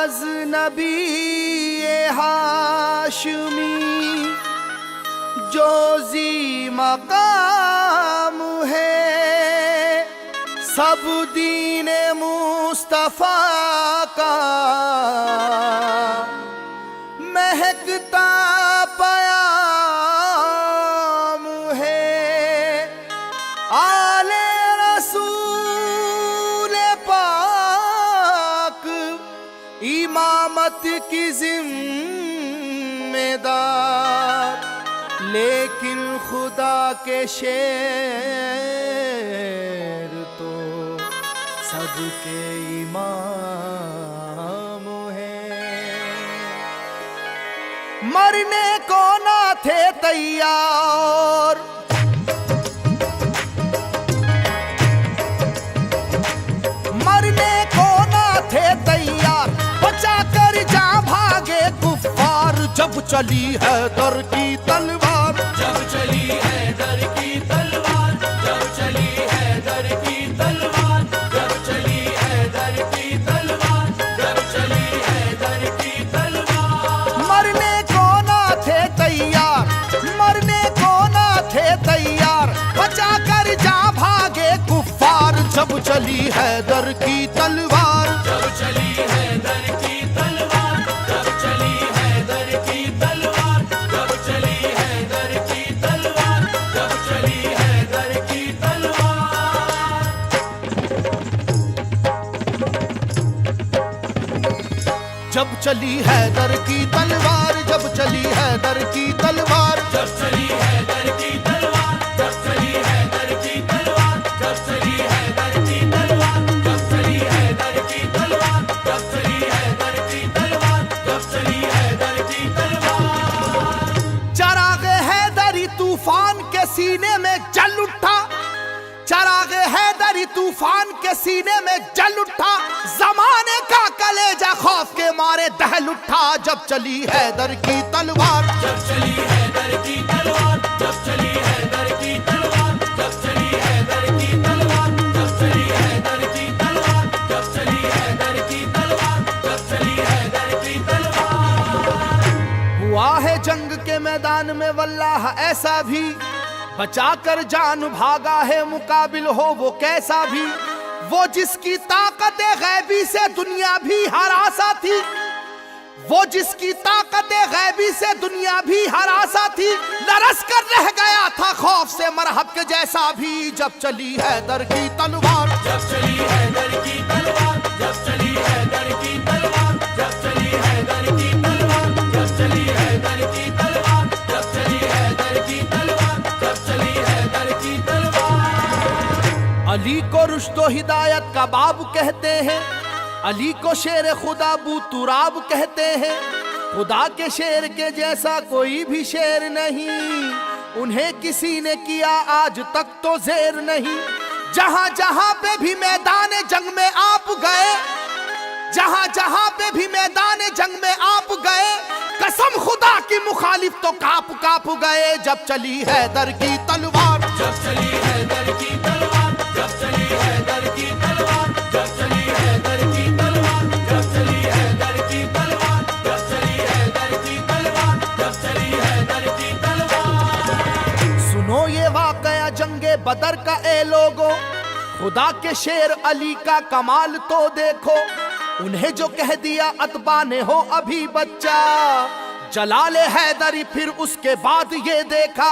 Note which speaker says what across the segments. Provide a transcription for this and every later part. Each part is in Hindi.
Speaker 1: गज़नबी ये हाशमी जो ज़ी मकाम है, सब दीने मुस्तफ़ा का महकता पयाम है। आले रसूल पाक इमामत की जिम्मेदार, लेकिन खुदा के शेर तो सबके इमाम हैं। मरने को ना थे तैयार, मरने को ना थे तैयार, बचा कर जा भागे कुफ्फार। जब चली है दर की तलवार,
Speaker 2: जब चली है दर की तलवार, जब चली है दर की तलवार, जब चली है दर की तलवार, जब चली है दर की तलवार।
Speaker 1: मरने को ना थे तैयार, मरने को ना थे तैयार, बचा कर जा भागे कुफ्फार। जब चली है दर की तलवार,
Speaker 2: जब चली है दर की तलवार, जब चली है दर की तलवार, जब चली है दर की तलवार, जब चली है दर की तलवार।
Speaker 1: जब चली है दर की तलवार, जब चली है दर की तलवार,
Speaker 2: जब चली है दर की तलवार, जब चली है दर की तलवार, जब चली है दर की तलवार, जब चली है दर की तलवार, जब चली है दर की तलवार, जब चली है दर की तलवार।
Speaker 1: चराग हैदरी तूफान के सीने में जल उठा, चराग हैदरी तूफान के सीने में जल उठा, जमाने का कलेजा खौफ के मारे दहल उठा। जब चली हैदर की तलवार,
Speaker 2: जब चली है दर की तलवार, जब चली है दर की तलवार, जब चली है दर की तलवार, जब चली है दर की तलवार, जब चली है दर की तलवार, जब चली है दर की तलवार।
Speaker 1: हुआ है जंग के मैदान में वल्लाह ऐसा भी, बचा कर जान भागा है मुकाबिल हो वो कैसा भी। वो जिसकी ताकत गैबी से दुनिया भी हरासा थी, वो जिसकी ताकत गैबी से दुनिया भी हरासा थी, लरस कर रह गया था खौफ से मरहब के जैसा भी। जब चली है दर की तलवार,
Speaker 2: जब चली है दर की तलवार, जब चली है दर की तलवार, जब चली है दर की तलवार, जब चली है दर की तलवार, जब चली है दर की तलवार, जब चली है दर की तलवार।
Speaker 1: अली को रुश्तो हिदायत का बाब कहते हैं, अली को शेर खुदा बू तुराब कहते हैं। खुदा के शेर के जैसा कोई भी शेर नहीं, उन्हें किसी ने किया आज तक तो जेर नहीं। जहां जहां पे भी मैदान जंग में आप गए, जहां जहां पे भी मैदान जंग में आप गए, कसम खुदा की मुखालिफ तो काप काप गए। जब चली है दर की तलवार,
Speaker 2: जब चली है दर की तलवार, जब चली है दर की तलवार, जब चली है दर की तलवार, जब चली है दर की तलवार, जब चली है दर की तलवार, जब चली है दर की तलवार।
Speaker 1: सुनो ये वाकया जंगे बदर का ए लोगो, खुदा के शेर अली का कमाल तो देखो। उन्हें जो कह दिया अतबा ने हो अभी बच्चा, जलाले हैदरी फिर उसके बाद ये देखा।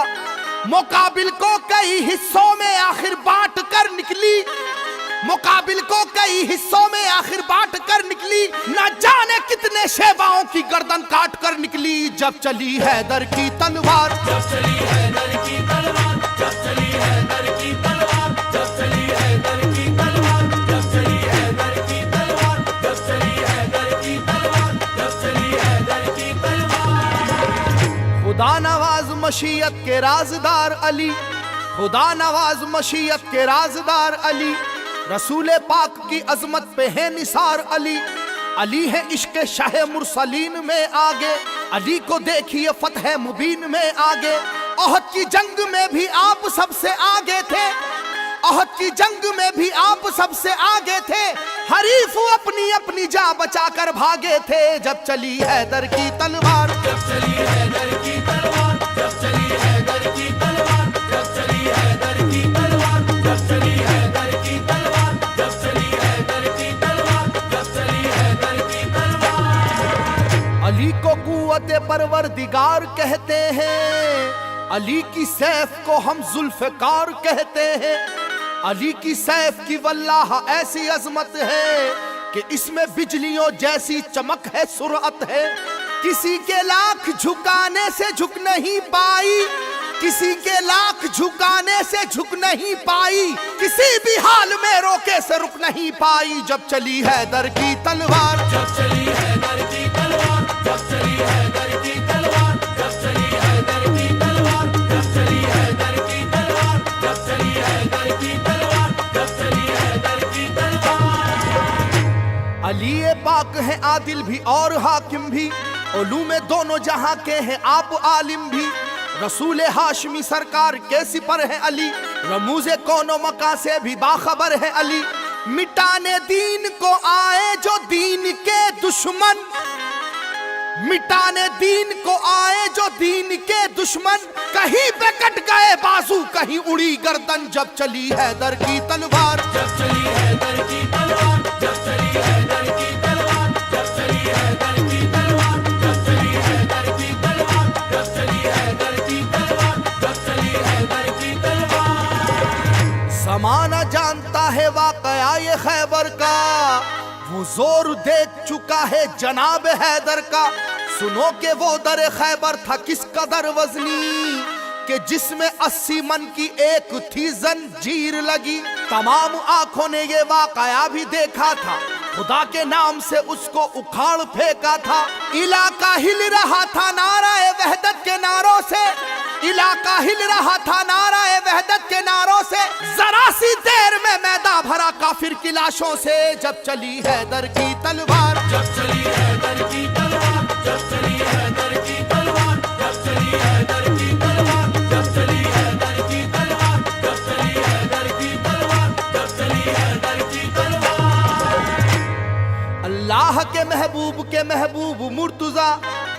Speaker 1: मुकाबिल को कई हिस्सों में आखिर बांट कर निकली, मुकाबिल को कई हिस्सों में आखिर बांट कर निकली। न जाने कितने शेवाओं की गर्दन काट कर निकली। जब चली हैदर की तलवार,
Speaker 2: जब चली है दर की तलवार, जब चली है दर की तलवार, जब चली है दर की तलवार, जब चली है दर की तलवार, जब चली है दर की तलवार, जब चली है दर की तलवार।
Speaker 1: खुदा नवाज मशीयत के राजदार अली, खुदा नवाज मशीयत के राजदार अली। रसूल पाक की अजमत पे है निसार अली। अली है इश्क शाह मुरसलीन में आगे, अली को देखिए फतह मुबीन में आगे। ओहद की जंग में भी आप सबसे आगे थे, ओहद की जंग में भी आप सबसे आगे थे। हरीफ अपनी अपनी जान बचाकर भागे थे जब चली हैदर की तलवार।
Speaker 2: जब चली हैदर की तलवार, जब चली हैदर की तलवार, जब चली हैदर की तलवार, जब चली हैदर की तलवार, जब चली हैदर की तलवार, जब चली हैदर की तलवार।
Speaker 1: अली को कुव्वते परवरदिगार कहते हैं, अली की सैफ को हम जुल्फकार कहते हैं। अली की सैफ की वल्लाह ऐसी अजमत है कि इसमें बिजलियों जैसी चमक है, सुरअत है। किसी के लाख झुकाने से झुक नहीं पाई, किसी के लाख झुकाने से झुक नहीं पाई, किसी भी हाल में रोके से रुक नहीं पाई जब चली हैदर की तलवार।
Speaker 2: जब चली हैदर की तलवार, जब चली हैदर की तलवार, जब चली हैदर की तलवार, जब चली हैदर की तलवार, जब चली हैदर की तलवार, जब चली हैदर की तलवार।
Speaker 1: अली पाक है आदिल भी और हाकिम भी, उलूम दोनों जहां के हैं आप आलिम भी। रसूल हाशमी सरकार के सिपर है अली, रमूज़े कौनो मका से भी बाखबर है अली। मिटाने दीन को आए जो दीन के दुश्मन, मिटाने दीन को आए जो दीन के दुश्मन, कहीं पे कट गए बाजू कहीं उड़ी गर्दन जब चली हैदर की तलवार।
Speaker 2: जब चली हैदर की तलवार, जब चली हैदर की तलवार, जब चली हैदर की तलवार, जब चली हैदर की तलवार, जब चली हैदर की तलवार, जब चली हैदर की तलवार।
Speaker 1: ज़माना जानता है वाक़या ये खैबर का, वो जोर देख चुका है जनाब हैदर का। सुनो के वो दर खैबर था किस कदर वजनी, कि जिसमें 80 मन की एक थी जंजीर लगी। तमाम आंखों ने ये वाक़या भी देखा था, खुदा के नाम से उसको उखाड़ फेंका था। इलाका हिल रहा था नाराए वहदत के नारों से, इलाका हिल रहा था नाराए वहदत के नारों से। जरा सी देर में मैदान भरा काफिर की लाशों से जब चली हैदर की तलवार।
Speaker 2: जब चली हैदर की तलवार, जब चली हैदर की तलवार, जब चली हैदर की तलवार, जब चली हैदर की तलवार, जब चली हैदर की तलवार, जब चली हैदर की तलवार।
Speaker 1: अल्लाह के महबूब मुर्तुजा,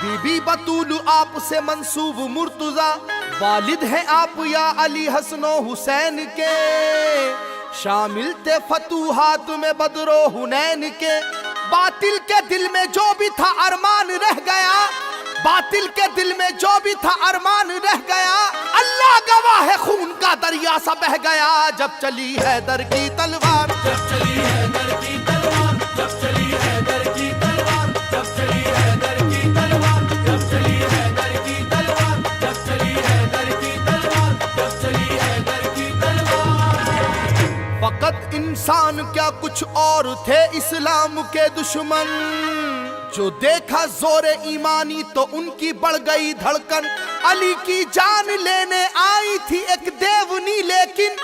Speaker 1: बीबी बतूल आप से मंसूब मुर्तुजा। वालिद हैं आप या अली हसनो हुसैन के, शामिल थे फतूहात में बदरो हुनैन के। बातिल के दिल में जो भी था अरमान रह गया, बातिल के दिल में जो भी था अरमान रह गया। अल्लाह गवाह है खून का दरिया सा बह गया जब चली हैदर की तलवार।
Speaker 2: जब चली हैदर की तलवार, जब चली हैदर की तलवार, जब चली हैदर की तलवार, जब चली हैदर की तलवार, जब चली हैदर की तलवार, जब चली हैदर की तलवार।
Speaker 1: फकत इंसान क्या कुछ और थे इस्लाम के दुश्मन, जो देखा जोरे ईमानी तो उनकी बढ़ गई धड़कन। अली की जान लेने आई थी एक देवनी लेकिन,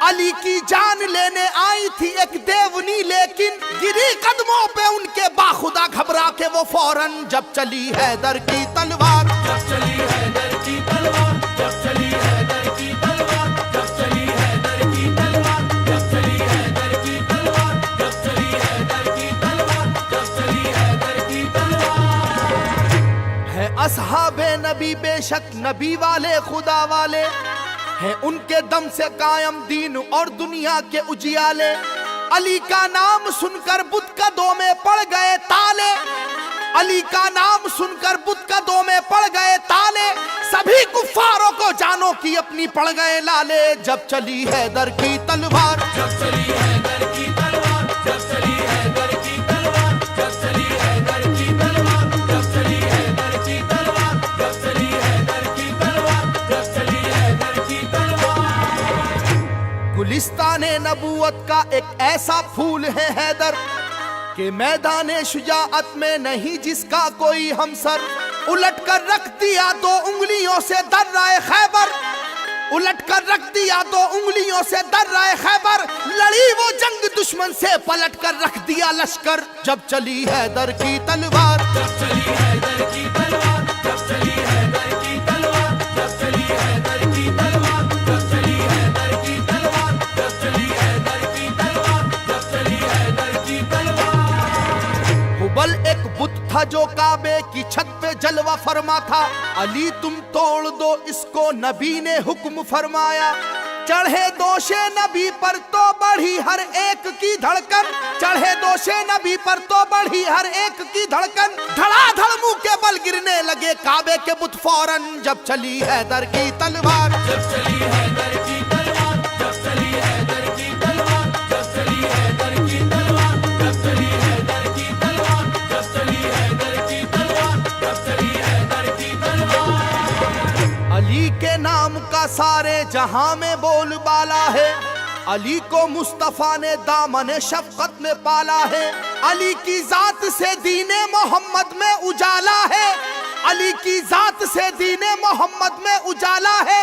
Speaker 1: अली की जान लेने आई थी एक देवनी लेकिन, गिरी कदमों पे उनके बाखुदा घबरा के वो फौरन जब चली हैदर की तलवार।
Speaker 2: जब चली हैदर की तलवार, जब चली हैदर की तलवार, जब चली हैदर की तलवार, जब चली हैदर की तलवार, जब चली हैदर की तलवार, जब चली हैदर की तलवार।
Speaker 1: है असहाबे नबी बेशक नबी वाले खुदा वाले, है उनके दम से कायम दीन और दुनिया के उजियाले। अली का नाम सुनकर बुत कदों में पड़ गए ताले, अली का नाम सुनकर बुत कदों में पड़ गए ताले। सभी कुफ्फारों को जानो की अपनी पड़ गए लाले जब चली हैदर की तलवार।
Speaker 2: जब चली हैदर की तलवार, जब चली हैदर की तलवार, जब चली हैदर की तलवार, जब चली हैदर की तलवार, जब चली हैदर की तलवार, जब चली हैदर की तलवार।
Speaker 1: गुलिस्ताने नबूवत का एक ऐसा फूल है हैदर, कि मैदाने शुजाअत में नहीं जिसका कोई हमसर। उलट कर रख दिया 2 उंगलियों से दर्राए खैबर, उलट कर रख दिया 2 उंगलियों से दर्राए खैबर। लड़ी वो जंग दुश्मन से पलट कर रख दिया लश्कर जब चली हैदर की तलवार।
Speaker 2: जब चली हैदर की तलवार, जब चली हैदर की तलवार, जब चली हैदर की तलवार, जब चली हैदर की तलवार, जब चली हैदर की तलवार, जब चली हैदर
Speaker 1: की छत पे जलवा फरमा था। अली तुम तोड़ दो इसको, नबी ने हुक्म फरमाया। चढ़े दोषे नबी पर तो बढ़ी हर एक की धड़कन, चढ़े दोषे नबी पर तो बढ़ी हर एक की धड़कन। धड़ाधड़ मुंह के बल गिरने लगे काबे के बुत फौरन, जब चली हैदर की तलवार,
Speaker 2: जब चली हैदर की तलवार, जब चली हैदर की तलवार, जब चली हैदर की तलवार, जब चली हैदर की तलवार, जब चली हैदर की तलवार, जब चली हैदर की तलवार।
Speaker 1: अली के नाम का सारे जहां में बोलबाला है। अली को मुस्तफा ने दामन शफकत में पाला है। अली की जात से दीने मोहम्मद में उजाला है। अली की जात से दीने मोहम्मद में उजाला है।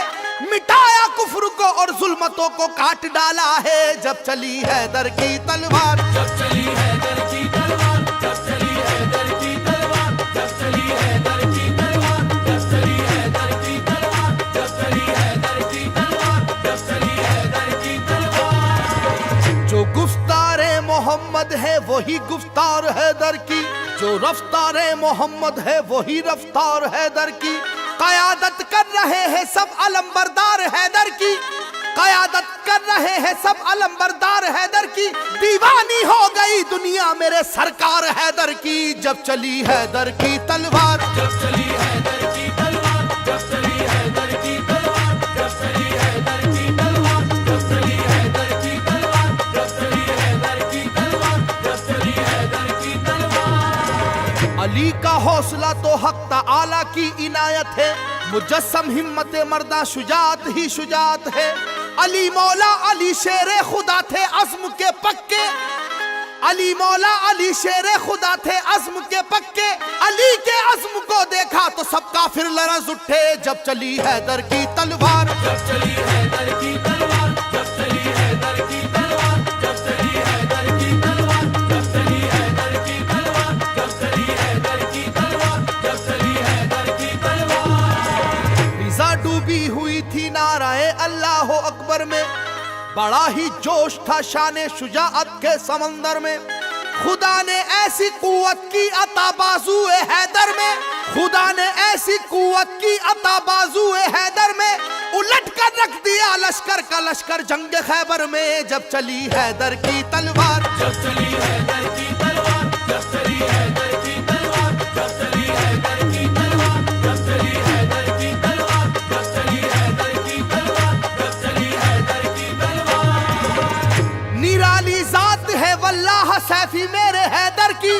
Speaker 1: मिटाया कुफ्र को और जुल्मतों को काट डाला है, जब चली हैदर की तलवार,
Speaker 2: जब चली हैदर की तलवार, जब चली हैदर की तलवार, जब चली हैदर की तलवार, जब चली हैदर की तलवार, जब चली हैदर की तलवार, जब चली हैदर की तलवार।
Speaker 1: जो गुफ्तारे मोहम्मद है वही गुफ्तार हैदर की, जो रफ्तारे मोहम्मद है वही रफ्तार हैदर की। कयादत कर रहे हैं सब अलंबरदार हैदर की, कयादत कर रहे हैं सब अलंबरदार हैदर की। दीवानी हो गई दुनिया मेरे सरकार हैदर की, जब चली हैदर की तलवार,
Speaker 2: जब चली हैदर की तलवार, जब चली हैदर की तलवार, जब चली हैदर की तलवार, जब चली हैदर की तलवार, जब चली हैदर की तलवार, जब चली हैदर की तलवार।
Speaker 1: अली का हौसला तो हक ताला की इनायत है। मुजस्सम हिम्मत मर्दा शुजात ही शुजात है। अली मौला अली शेरे खुदा थे अज़्म के पक्के, अली मौला अली शेरे खुदा थे अज़्म के पक्के। अली के अज़्म को देखा तो सब काफिर लरज़ उठे, जब चली हैदर की तलवार,
Speaker 2: जब चली हैदर की तलवार, जब चली हैदर की तलवार, जब चली हैदर की तलवार, जब चली हैदर की तलवार, जब चली हैदर की तलवार, जब चली हैदर की तलवार।
Speaker 1: फिजा डूबी हुई थी नाराए अल्लाह अकबर में। बड़ा ही जोश था शाने शुजाअत के समंदर में। खुदा ने ऐसी कुव्वत की अता बाजुए हैदर में, खुदा ने ऐसी कुव्वत की अता बाजुए हैदर में। उलट कर रख दिया लश्कर का लश्कर जंग खैबर में, जब चली हैदर की तलवार,
Speaker 2: जब चली हैदर की तलवार, जब चली हैदर की तलवार, जब चली हैदर की तलवार, जब चली हैदर की तलवार, जब चली हैदर की तलवार, जब चली हैदर की तलवार।
Speaker 1: निराली जात है वल्लाह सैफी मेरे हैदर की,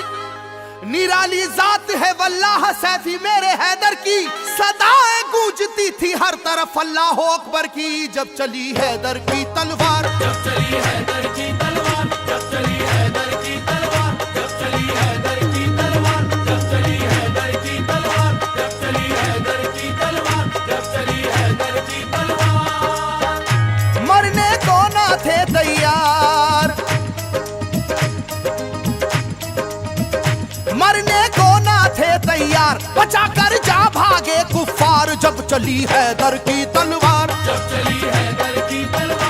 Speaker 1: निराली जात है वल्लाह सैफी मेरे हैदर की। सदाएं गूंजती थी हर तरफ अल्लाह अकबर की, जब चली हैदर की तलवार,
Speaker 2: जब चली हैदर की तलवार, जब चली हैदर की तलवार, जब चली हैदर की तलवार, जब चली हैदर की तलवार, जब चली हैदर की तलवार, जब चली हैदर की तलवार।
Speaker 1: मरने को ना थे तैयार, मरने को ना थे तैयार। बचा कर जा भागे कुफ्फार, जब चली हैदर की तलवार,
Speaker 2: जब चली हैदर की तलवार,